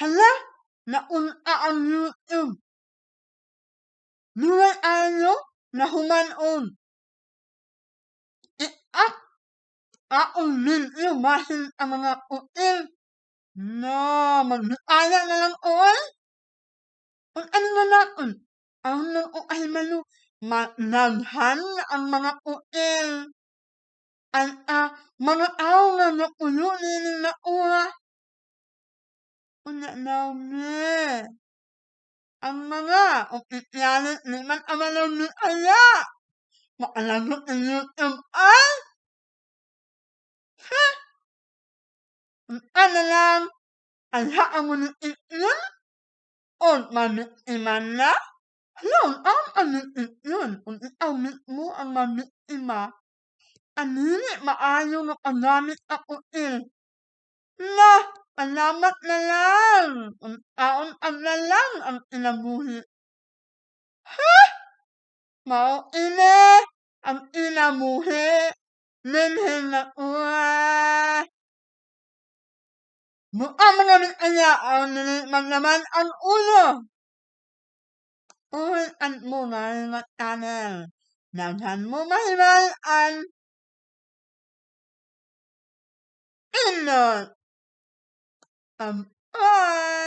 Hala, nauna ang YouTube. Nuway ayo na humanon. Iak aong ninyo mahin ang mga kutil na mag-aya na lang oy. Kung ano na naon, ang nang ahimalo, managhan ang mga kutil. Ang mga tao nga napuno nini na ura. Unya naumi. Ang mga opisyalis ni man amalaw ni aya. Makalagot ng YouTube ay. Ha? Ano lang, ang haan mo ng iyon? O mamitiman na? Noon, ang yun. Kung ikaw mismo ang mamitima, anili maayo nga paggamit ako na, salamat na lang. Kung taon na lang ang inabuhi. Ha? Mao ini ang inabuhi. Minhin na uwa. Mukhang mga mitanya ang niliman naman ang ulo. Uwian mo na yung channel. Naghan mo mahimalaan. Inot. Bye.